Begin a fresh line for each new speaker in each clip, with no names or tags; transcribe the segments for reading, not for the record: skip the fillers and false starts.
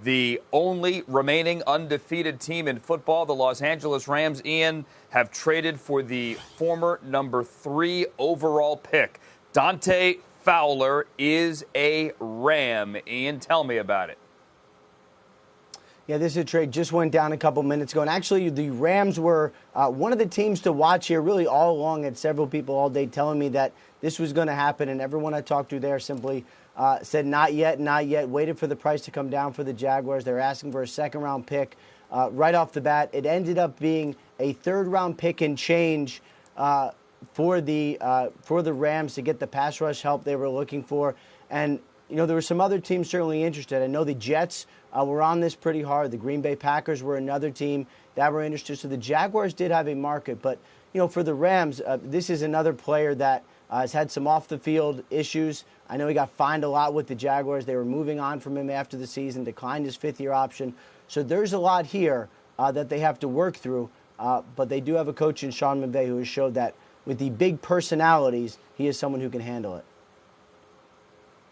The only remaining undefeated team in football, the Los Angeles Rams, Ian, have traded for the former number 3 overall pick. Dante Fowler is a Ram. Ian, tell me about it.
Yeah, this is a trade just went down a couple minutes ago. And actually, the Rams were one of the teams to watch here really all along. Had several people all day telling me that this was going to happen. And everyone I talked to there simply said, not yet, not yet. Waited for the price to come down for the Jaguars. They were asking for a second-round pick right off the bat. It ended up being a third-round pick and change for the Rams to get the pass rush help they were looking for. And, you know, there were some other teams certainly interested. I know the Jets were on this pretty hard. The Green Bay Packers were another team that were interested. So the Jaguars did have a market. But, you know, for the Rams, this is another player that has had some off-the-field issues. I know he got fined a lot with the Jaguars. They were moving on from him after the season, declined his fifth-year option. So there's a lot here that they have to work through. But they do have a coach in Sean McVay who has showed that with the big personalities, he is someone who can handle it.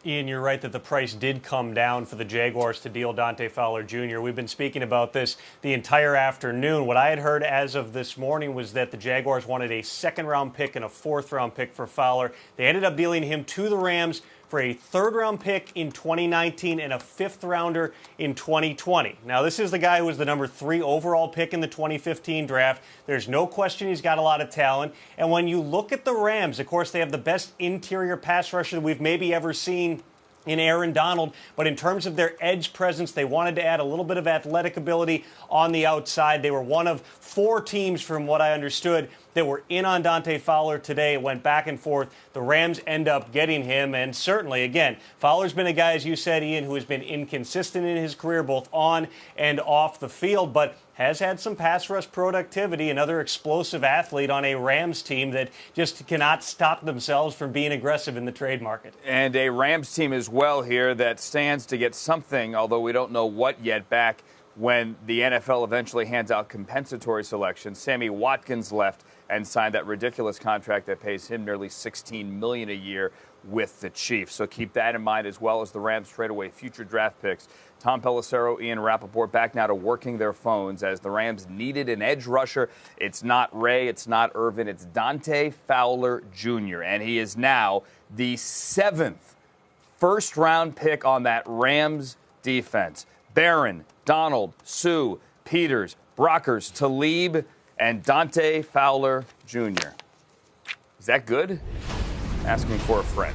Ian, you're right that the price did come down for the Jaguars to deal Dante Fowler Jr. We've been speaking about this the entire afternoon. What I had heard as of this morning was that the Jaguars wanted a second-round pick and a fourth-round pick for Fowler. They ended up dealing him to the Rams for a third-round pick in 2019 and a fifth-rounder in 2020. Now, this is the guy who was the number 3 overall pick in the 2015 draft. There's no question he's got a lot of talent. And when you look at the Rams, of course, they have the best interior pass rusher that we've maybe ever seen in Aaron Donald, but in terms of their edge presence, they wanted to add a little bit of athletic ability on the outside. They were one of 4 teams, from what I understood, that were in on Dante Fowler today. It went back and forth. The Rams end up getting him, and certainly, again, Fowler's been a guy, as you said, Ian, who has been inconsistent in his career, both on and off the field, but has had some pass rush productivity, another explosive athlete on a Rams team that just cannot stop themselves from being aggressive in the trade market.
And a Rams team as well here that stands to get something, although we don't know what yet, back when the NFL eventually hands out compensatory selections. Sammy Watkins left and signed that ridiculous contract that pays him nearly $16 million a year with the Chiefs. So keep that in mind, as well as the Rams trade away future draft picks. Tom Pelissero, Ian Rappaport back now to working their phones as the Rams needed an edge rusher. It's not Ray, it's not Irvin, it's Dante Fowler Jr. And he is now the 7th first-round pick on that Rams defense. Barron, Donald, Sue, Peters, Brockers, Talib, and Dante Fowler Jr. Is that good? Asking for a friend.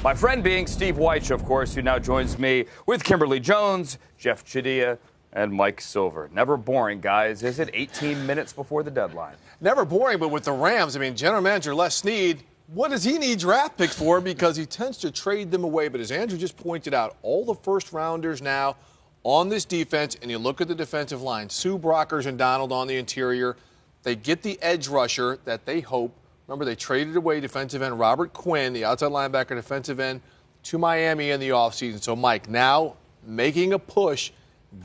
My friend being Steve Wyche, of course, who now joins me with Kimberly Jones, Jeff Chidia, and Mike Silver. Never boring, guys, is it? 18 minutes before the deadline.
Never boring, but with the Rams, I mean, General Manager Les Snead, what does he need draft picks for? Because he tends to trade them away. But as Andrew just pointed out, all the first-rounders now on this defense, and you look at the defensive line, Sue, Brockers, and Donald on the interior, they get the edge rusher that they hope. Remember, they traded away defensive end Robert Quinn, the outside linebacker defensive end, to Miami in the offseason. So, Mike, now making a push,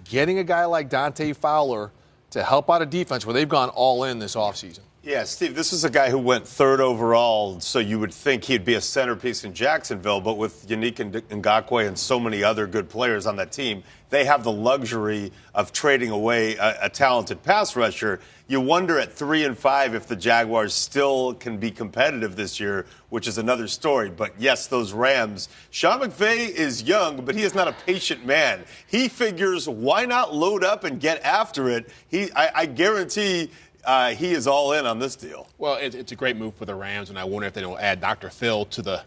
getting a guy like Dante Fowler to help out a defense where they've gone all in this offseason.
Yeah, Steve, this is a guy who went 3rd overall, so you would think he'd be a centerpiece in Jacksonville, but with Yannick Ngakoue and so many other good players on that team, they have the luxury of trading away a talented pass rusher. You wonder at 3-5 if the Jaguars still can be competitive this year, which is another story. But yes, those Rams. Sean McVay is young, but he is not a patient man. He figures, why not load up and get after it? I guarantee he is all in on this deal.
Well, it's a great move for the Rams, and I wonder if they don't add Dr. Phil to the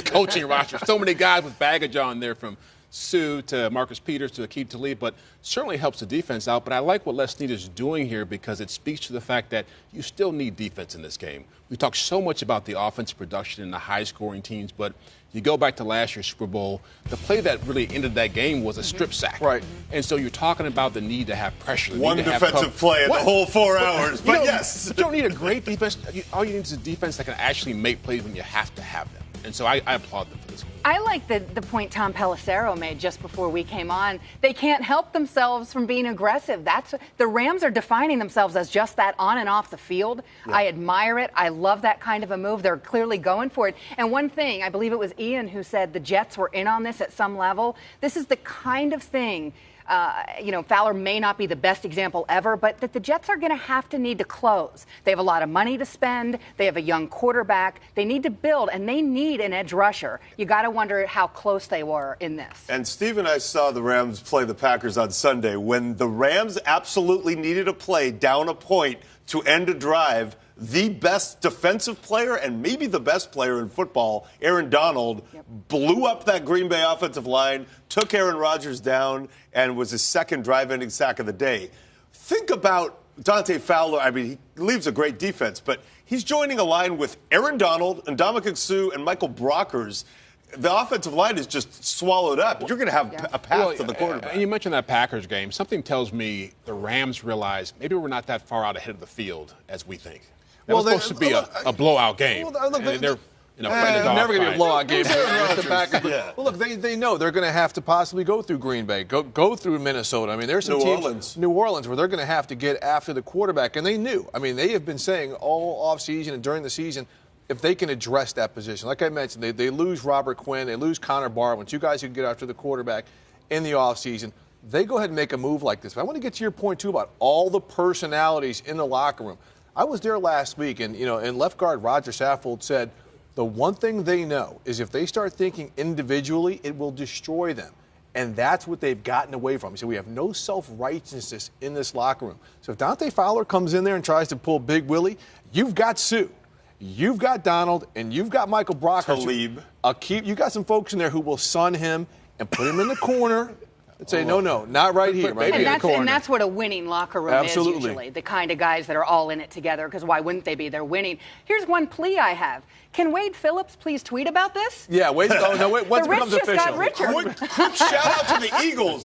coaching roster. So many guys with baggage on there, from Sue to Marcus Peters to Aqib Talib, but certainly helps the defense out. But I like what Les Snead is doing here because it speaks to the fact that you still need defense in this game. We talk so much about the offensive production and the high-scoring teams, but you go back to last year's Super Bowl, the play that really ended that game was a strip sack.
Right.
And so you're talking about the need to have pressure.
One defensive play in the whole 4 hours, but yes.
You don't need a great defense. All you need is a defense that can actually make plays when you have to have them. And so I applaud them for this one.
I like the point Tom Pelissero made just before we came on. They can't help themselves from being aggressive. The Rams are defining themselves as just that on and off the field. Yeah. I admire it. I love that kind of a move. They're clearly going for it. And one thing, I believe it was Ian who said the Jets were in on this at some level. This is the kind of thing. Fowler may not be the best example ever, but that the Jets are going to need to close. They have a lot of money to spend. They have a young quarterback. They need to build, and they need an edge rusher. You got to wonder how close they were in this.
And Steve and I saw the Rams play the Packers on Sunday. When the Rams absolutely needed a play down a point to end a drive, the best defensive player and maybe the best player in football, Aaron Donald, blew up that Green Bay offensive line, took Aaron Rodgers down, and was his second drive-ending sack of the day. Think about Dante Fowler. I mean, he leaves a great defense, but he's joining a line with Aaron Donald, Ndamukong Suh, and Michael Brockers. The offensive line is just swallowed up. You're going to have a path to the quarterback.
And you mentioned that Packers game. Something tells me the Rams realize maybe we're not that far out ahead of the field as we think. That was supposed to be a blowout game. They're
never going to be a blowout game. Well, look, they know they're going to have to possibly go through Green Bay, go through Minnesota. I mean, there's some teams, New Orleans, where they're going to have to get after the quarterback, and they knew. I mean, they have been saying all offseason and during the season, if they can address that position. Like I mentioned, they lose Robert Quinn, they lose Connor Barwin, two guys who can get after the quarterback in the offseason. They go ahead and make a move like this. But I want to get to your point, too, about all the personalities in the locker room. I was there last week, and, and left guard Roger Saffold said the one thing they know is if they start thinking individually, it will destroy them. And that's what they've gotten away from. He said, we have no self-righteousness in this locker room. So if Dante Fowler comes in there and tries to pull Big Willie, you've got Sue, you've got Donald, and you've got Michael Brockers.
Talib.
You got some folks in there who will sun him and put him in the corner. And say, no, not right here. Maybe in the corner.
And that's what a winning locker room is usually, the kind of guys that are all in it together, because why wouldn't they be? They're winning. Here's one plea I have. Can Wade Phillips please tweet about this?
Yeah, Wade. Once it becomes official.
The rich just got richer.
Quick shout out to the Eagles.